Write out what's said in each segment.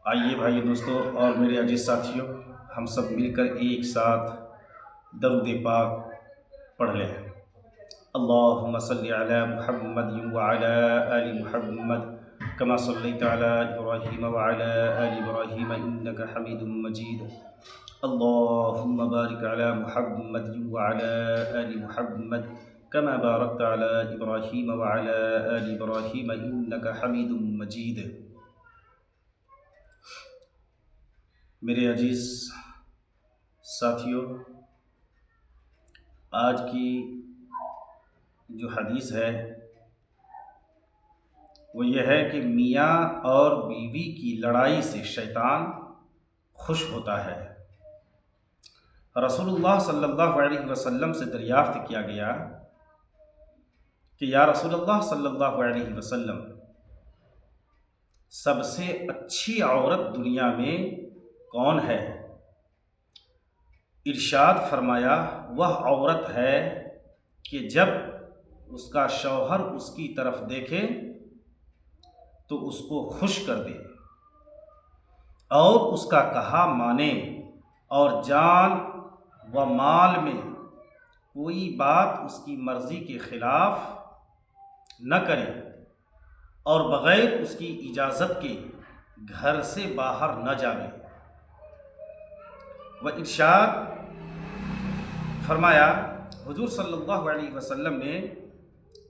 آئیے بھائی دوستوں اور میرے عزیز ساتھیوں، ہم سب مل کر ایک ساتھ درود پاک پڑھ لیں۔ اللہم صلی علی محمد وعلی آل محمد کما صلیت علی ابراہیم وعلی آل ابراہیم انک حمید مجید۔ اللہم بارک علی محمد وعلی آل محمد کما بارکت علی ابراہیم وعلی آل ابراہیم انک حمید مجید۔ میرے عزیز ساتھیوں، آج کی جو حدیث ہے وہ یہ ہے کہ میاں اور بیوی کی لڑائی سے شیطان خوش ہوتا ہے۔ رسول اللہ صلی اللہ علیہ وسلم سے دریافت کیا گیا کہ یا رسول اللہ صلی اللہ علیہ وسلم، سب سے اچھی عورت دنیا میں کون ہے؟ ارشاد فرمایا، وہ عورت ہے کہ جب اس کا شوہر اس کی طرف دیکھے تو اس کو خوش کر دے اور اس کا کہا مانے، اور جان و مال میں کوئی بات اس کی مرضی کے خلاف نہ کرے اور بغیر اس کی اجازت کے گھر سے باہر نہ جائے۔ وہ ارشاد فرمایا حضور صلی اللہ علیہ وسلم نے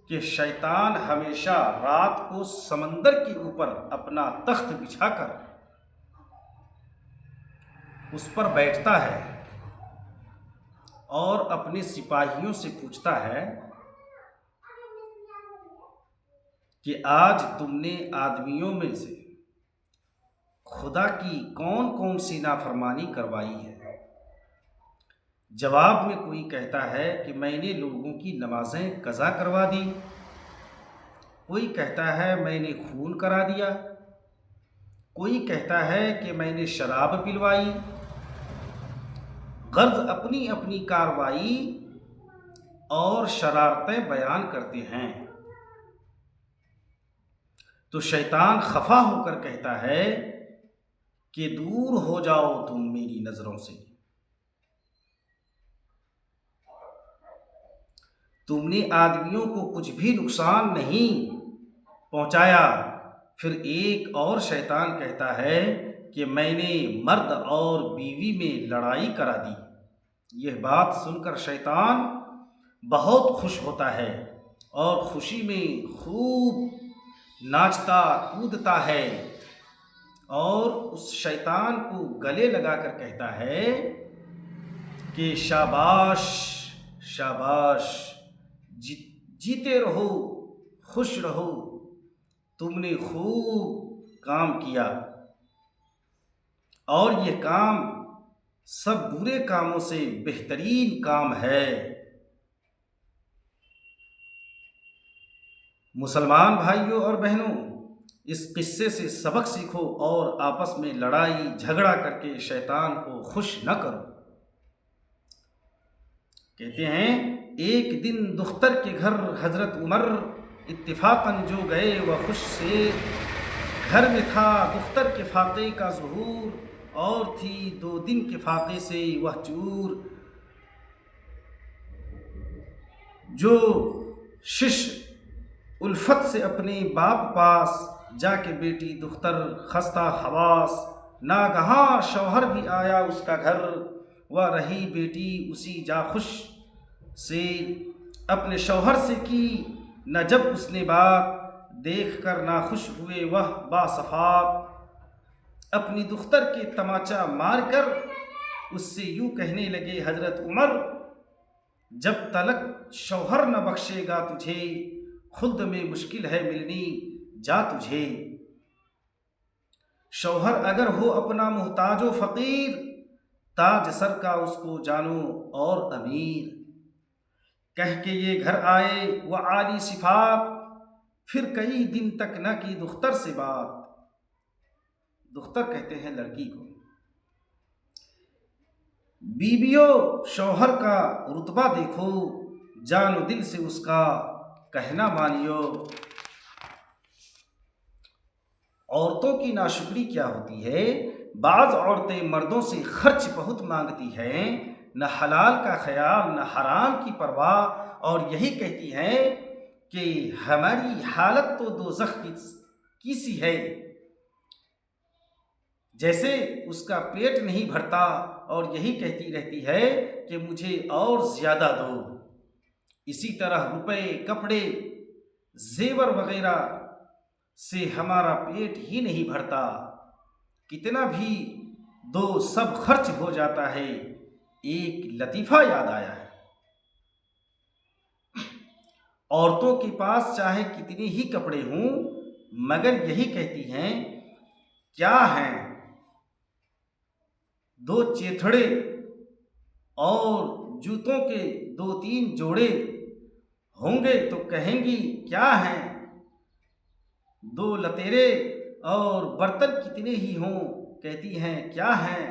کہ شیطان ہمیشہ رات کو سمندر کے اوپر اپنا تخت بچھا کر اس پر بیٹھتا ہے اور اپنے سپاہیوں سے پوچھتا ہے کہ آج تم نے آدمیوں میں سے خدا کی کون کون سی نافرمانی کروائی ہے؟ جواب میں کوئی کہتا ہے کہ میں نے لوگوں کی نمازیں قضا کروا دی، کوئی کہتا ہے میں نے خون کرا دیا، کوئی کہتا ہے کہ میں نے شراب پلوائی۔ غرض اپنی اپنی کارروائی اور شرارتیں بیان کرتے ہیں تو شیطان خفا ہو کر کہتا ہے کہ دور ہو جاؤ تم میری نظروں سے، تم نے آدمیوں کو کچھ بھی نقصان نہیں پہنچایا۔ پھر ایک اور شیطان کہتا ہے کہ میں نے مرد اور بیوی میں لڑائی کرا دی۔ یہ بات سن کر شیطان بہت خوش ہوتا ہے اور خوشی میں خوب ناچتا کودتا ہے اور اس شیطان کو گلے لگا کر کہتا ہے کہ شاباش شاباش، جیتے رہو، خوش رہو، تم نے خوب کام کیا، اور یہ کام سب برے کاموں سے بہترین کام ہے۔ مسلمان بھائیوں اور بہنوں، اس قصے سے سبق سیکھو اور آپس میں لڑائی جھگڑا کر کے شیطان کو خوش نہ کرو۔ کہتے ہیں ایک دن دختر کے گھر حضرت عمر اتفاقاً جو گئے وہ خوش سے، گھر میں تھا دختر کے فاقے کا ظہور، اور تھی 2 دن کے فاقے سے وہ چور۔ جو شش الفت سے اپنے باپ پاس جا کے بیٹی دختر خستہ حواس، ناگہاں شوہر بھی آیا اس کا گھر، وہ رہی بیٹی اسی جا خوش سے۔ اپنے شوہر سے کی نہ جب اس نے بات، دیکھ کر ناخوش ہوئے وہ باصفات۔ اپنی دختر کے تماچا مار کر اس سے یوں کہنے لگے حضرت عمر، جب تلک شوہر نہ بخشے گا تجھے، خلد میں مشکل ہے ملنی جا تجھے۔ شوہر اگر ہو اپنا محتاج و فقیر، تاج سر کا اس کو جانو اور امیر۔ کہہ کے یہ گھر آئے وہ عالی صفات، پھر کئی دن تک نہ کی دختر سے بات۔ دختر کہتے ہیں لڑکی کو، بیویوں شوہر کا رتبہ دیکھو، جان و دل سے اس کا کہنا مانیو۔ عورتوں کی ناشکری کیا ہوتی ہے؟ بعض عورتیں مردوں سے خرچ بہت مانگتی ہیں، نہ حلال کا خیال نہ حرام کی پرواہ، اور یہی کہتی ہیں کہ ہماری حالت تو دوزخ کی سی ہے، جیسے اس کا پیٹ نہیں بھرتا، اور یہی کہتی رہتی ہے کہ مجھے اور زیادہ دو۔ اسی طرح روپے، کپڑے، زیور وغیرہ سے ہمارا پیٹ ہی نہیں بھرتا، کتنا بھی دو سب خرچ ہو جاتا ہے۔ ایک لطیفہ یاد آیا ہے، عورتوں کے پاس چاہے کتنے ہی کپڑے ہوں، مگر یہی کہتی ہیں کیا ہیں دو چیتھڑے اور جوتوں کے دو تین جوڑے ہوں گے تو کہیں گی کیا ہیں دو لتیرے، اور برتن کتنے ہی ہوں کہتی ہیں کیا ہیں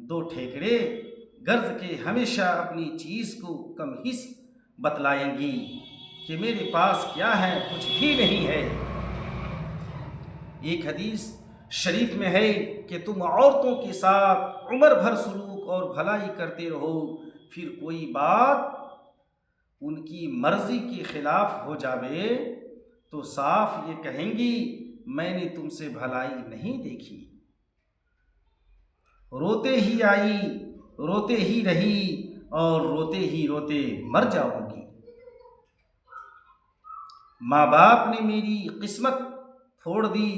دو ٹھیکڑے، غرض کے ہمیشہ اپنی چیز کو کم ہی بتلائیں گی کہ میرے پاس کیا ہے، کچھ بھی نہیں ہے۔ ایک حدیث شریف میں ہے کہ تم عورتوں کے ساتھ عمر بھر سلوک اور بھلائی کرتے رہو، پھر کوئی بات ان کی مرضی کے خلاف ہو جاوے تو صاف یہ کہیں گی میں نے تم سے بھلائی نہیں دیکھی، روتے ہی آئی، روتے ہی رہی، اور روتے ہی روتے مر جاؤں گی۔ ماں باپ نے میری قسمت پھوڑ دی،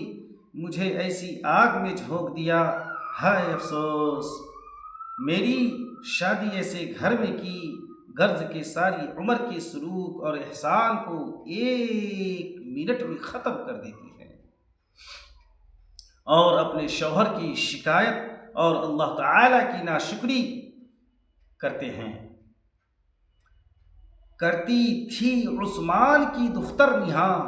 مجھے ایسی آگ میں جھونک دیا، ہائے افسوس، میری شادی ایسے گھر میں کی، غرض کے ساری عمر کے سلوک اور احسان کو ایک منٹ میں ختم کر دیتی ہے، اور اپنے شوہر کی شکایت اور اللہ تعالی کی ناشکری کرتے ہیں۔ کرتی تھی عثمان کی دختر نہاں،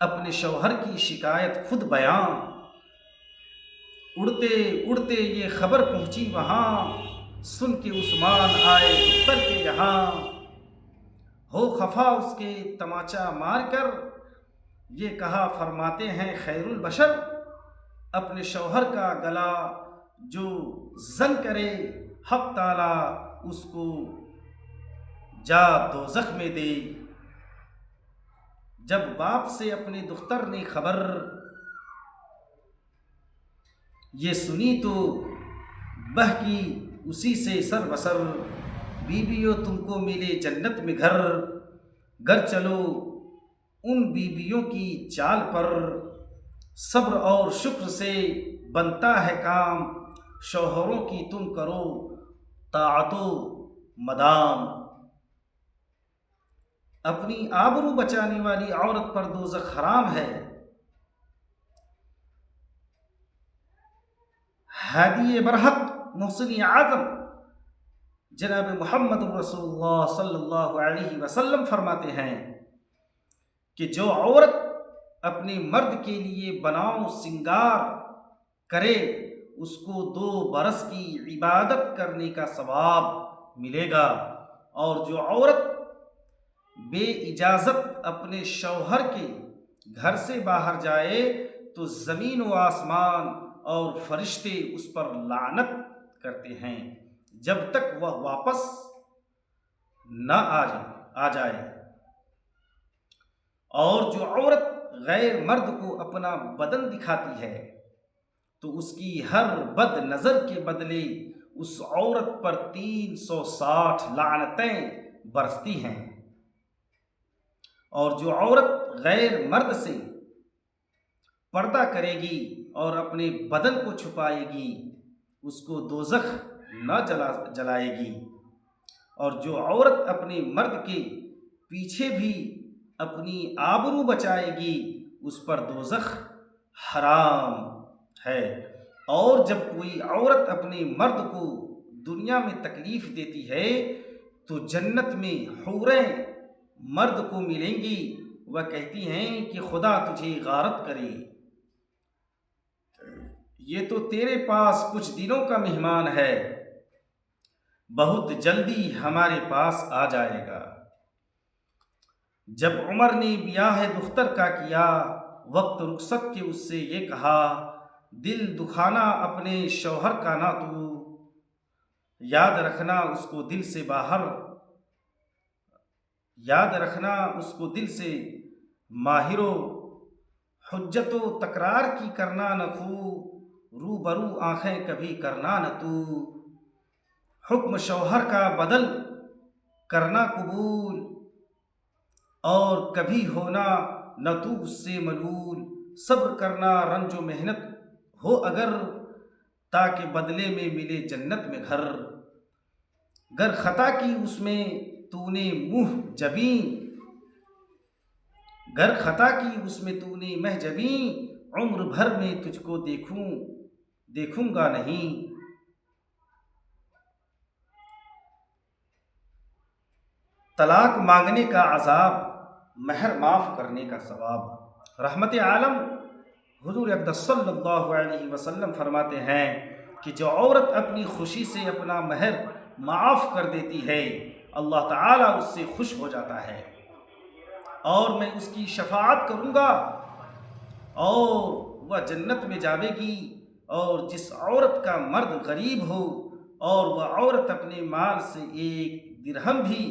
اپنے شوہر کی شکایت خود بیاں، اڑتے اڑتے یہ خبر پہنچی وہاں، سن کے عثمان آئے دختر کے یہاں، ہو خفا اس کے تماچا مار کر، یہ کہا فرماتے ہیں خیر البشر، اپنے شوہر کا گلا جو زن کرے، حق تعالی اس کو جا دوزخ میں دے۔ جب باپ سے اپنے دختر نے خبر یہ سنی تو بہکی اسی سے سر بسر، بیویوں تم کو ملے جنت میں گھر، گر چلو ان بیویوں کی چال پر، صبر اور شکر سے بنتا ہے کام، شوہروں کی تم کرو طاعت و مدام۔ اپنی آبرو بچانے والی عورت پر دوزخ حرام ہے۔ ہادی برحق محسن اعظم جناب محمد رسول اللہ صلی اللہ علیہ وسلم فرماتے ہیں کہ جو عورت اپنے مرد کے لیے بناؤ سنگار کرے، اس کو 2 برس کی عبادت کرنے کا ثواب ملے گا، اور جو عورت بے اجازت اپنے شوہر کے گھر سے باہر جائے تو زمین و آسمان اور فرشتے اس پر لعنت کرتے ہیں جب تک وہ واپس نہ آ جائے۔ اور جو عورت غیر مرد کو اپنا بدن دکھاتی ہے تو اس کی ہر بد نظر کے بدلے اس عورت پر 360 لعنتیں برستی ہیں، اور جو عورت غیر مرد سے پردہ کرے گی اور اپنے بدن کو چھپائے گی اس کو دوزخ نہ جلائے گی، اور جو عورت اپنے مرد کے پیچھے بھی اپنی آبرو بچائے گی اس پر دوزخ حرام ہے۔ اور جب کوئی عورت اپنے مرد کو دنیا میں تکلیف دیتی ہے تو جنت میں حوریں مرد کو ملیں گی، وہ کہتی ہیں کہ خدا تجھے غارت کرے، یہ تو تیرے پاس کچھ دنوں کا مہمان ہے، بہت جلدی ہمارے پاس آ جائے گا۔ جب عمر نے بیاہ دختر کا کیا وقت رخصت کے اس سے یہ کہا، دل دکھانا اپنے شوہر کا نہ تو، یاد رکھنا اس کو دل سے باہر، یاد رکھنا اس کو دل سے ماہر و حجت و تکرار کی کرنا نہ خو، روبرو آنکھیں کبھی کرنا نہ تو، حکم شوہر کا بدل کرنا قبول، اور کبھی ہونا نہ تو اس سے ملول، صبر کرنا رنج و محنت ہو اگر، تاکہ بدلے میں ملے جنت میں گھر، گر خطا کی اس میں تو نے منہ جبیں، گر خطا کی اس میں تو نے مہ جبیں، عمر بھر میں تجھ کو دیکھوں گا نہیں۔ طلاق مانگنے کا عذاب، مہر معاف کرنے کا ثواب۔ رحمت عالم حضور اقدس صلی اللہ علیہ وسلم فرماتے ہیں کہ جو عورت اپنی خوشی سے اپنا مہر معاف کر دیتی ہے، اللہ تعالیٰ اس سے خوش ہو جاتا ہے، اور میں اس کی شفاعت کروں گا اور وہ جنت میں جاوے گی۔ اور جس عورت کا مرد غریب ہو اور وہ عورت اپنے مال سے ایک درہم بھی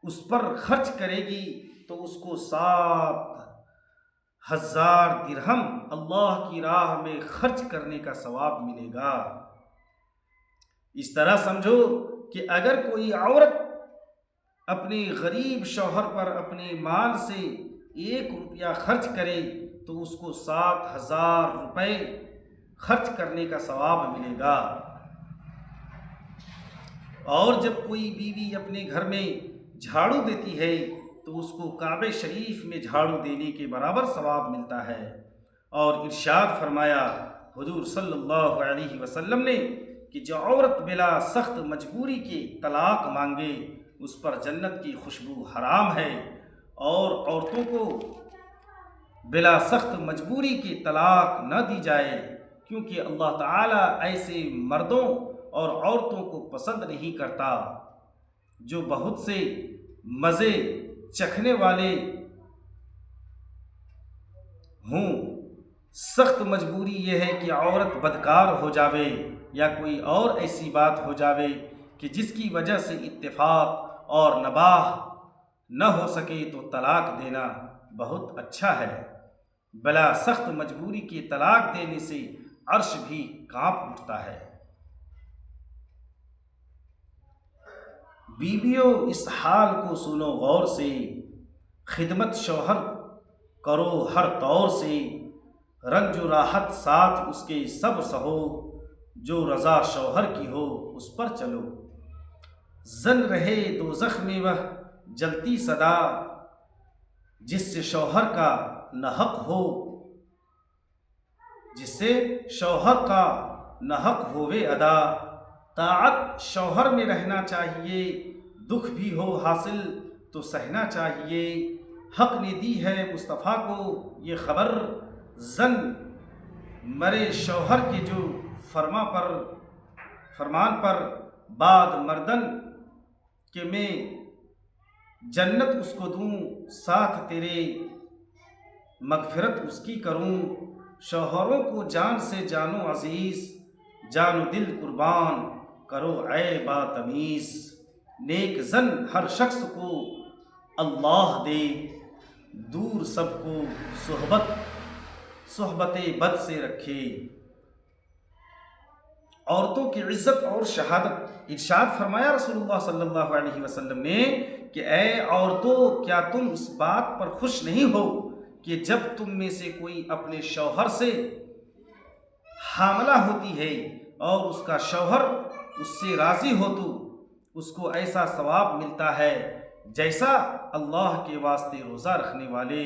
اس پر خرچ کرے گی تو اس کو 7,000 درہم اللہ کی راہ میں خرچ کرنے کا ثواب ملے گا۔ اس طرح سمجھو کہ اگر کوئی عورت اپنے غریب شوہر پر اپنے مال سے 1 روپیہ خرچ کرے تو اس کو 7,000 روپے خرچ کرنے کا ثواب ملے گا۔ اور جب کوئی بیوی اپنے گھر میں جھاڑو دیتی ہے تو اس کو کعبہ شریف میں جھاڑو دینے کے برابر ثواب ملتا ہے۔ اور ارشاد فرمایا حضور صلی اللہ علیہ وسلم نے کہ جو عورت بلا سخت مجبوری کے طلاق مانگے اس پر جنت کی خوشبو حرام ہے، اور عورتوں کو بلا سخت مجبوری کے طلاق نہ دی جائے، کیونکہ اللہ تعالیٰ ایسے مردوں اور عورتوں کو پسند نہیں کرتا جو بہت سے مزے چکھنے والے ہوں۔ سخت مجبوری یہ ہے کہ عورت بدکار ہو جاوے یا کوئی اور ایسی بات ہو جاوے کہ جس کی وجہ سے اتفاق اور نباہ نہ ہو سکے تو طلاق دینا بہت اچھا ہے۔ بلا سخت مجبوری کے طلاق دینے سے عرش بھی کانپ اٹھتا ہے۔ بیویوں اس حال کو سنو غور سے، خدمت شوہر کرو ہر طور سے، رنج و راحت ساتھ اس کے صبر سہو، جو رضا شوہر کی ہو اس پر چلو، زن رہے دوزخ میں وہ جلتی صدا، جس سے شوہر کا نہ حق ہو، جس سے شوہر کا نہ حق ہووے ادا، طاعت شوہر میں رہنا چاہیے، دکھ بھی ہو حاصل تو سہنا چاہیے، حق نے دی ہے مصطفیٰ کو یہ خبر، زن مرے شوہر کے جو فرمان پر، بعد مردن کہ میں جنت اس کو دوں، ساتھ تیرے مغفرت اس کی کروں، شوہروں کو جان سے جانو عزیز، جان و دل قربان کرو اے با تمیز، نیک زن ہر شخص کو اللہ دے، دور سب کو صحبت بد سے رکھے۔ عورتوں کی عزت اور شہادت، ارشاد فرمایا رسول اللہ صلی اللہ علیہ وسلم نے کہ اے عورتوں، کیا تم اس بات پر خوش نہیں ہو کہ جب تم میں سے کوئی اپنے شوہر سے حاملہ ہوتی ہے اور اس کا شوہر اس سے راضی ہو تو اس کو ایسا ثواب ملتا ہے جیسا اللہ کے واسطے روزہ رکھنے والے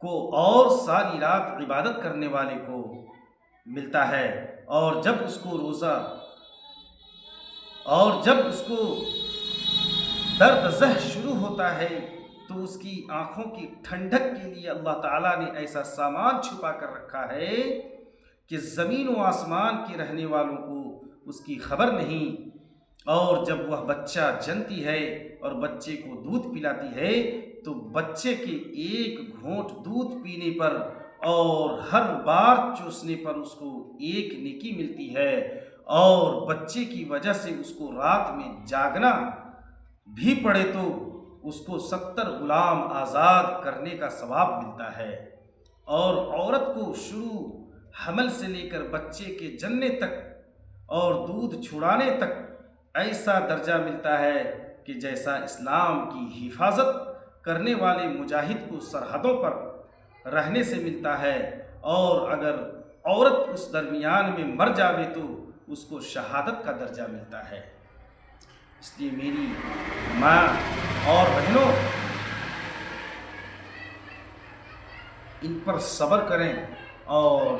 کو اور ساری رات عبادت کرنے والے کو ملتا ہے، اور جب اس کو درد زہ شروع ہوتا ہے تو اس کی آنکھوں کی ٹھنڈک کے لیے اللہ تعالیٰ نے ایسا سامان چھپا کر رکھا ہے کہ زمین و آسمان کے رہنے والوں کو اس کی خبر نہیں۔ اور جب وہ بچہ جنتی ہے اور بچے کو دودھ پلاتی ہے تو بچے کے ایک گھونٹ دودھ پینے پر اور ہر بار چوسنے پر اس کو ایک نیکی ملتی ہے، اور بچے کی وجہ سے اس کو رات میں جاگنا بھی پڑے تو اس کو 70 غلام آزاد کرنے کا ثواب ملتا ہے، اور عورت کو شروع حمل سے لے کر بچے کے جننے تک اور دودھ چھڑانے تک ایسا درجہ ملتا ہے کہ جیسا اسلام کی حفاظت کرنے والے مجاہد کو سرحدوں پر رہنے سے ملتا ہے، اور اگر عورت اس درمیان میں مر جاوے تو اس کو شہادت کا درجہ ملتا ہے۔ اس لیے میری ماں اور بہنوں، ان پر صبر کریں اور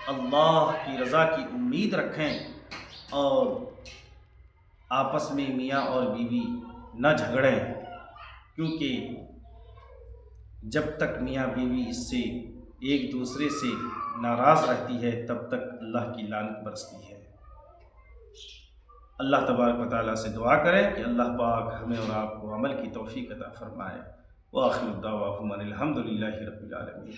اللہ کی رضا کی امید رکھیں، اور آپس میں میاں اور بیوی نہ جھگڑیں، کیونکہ جب تک میاں بیوی اس سے ایک دوسرے سے ناراض رہتی ہے تب تک اللہ کی لعنت برستی ہے۔ اللہ تبارک و تعالیٰ سے دعا کریں کہ اللہ پاک ہمیں اور آپ کو عمل کی توفیق عطا فرمائے۔ وآخر دعواہم ان الحمد للہ رب العالمین۔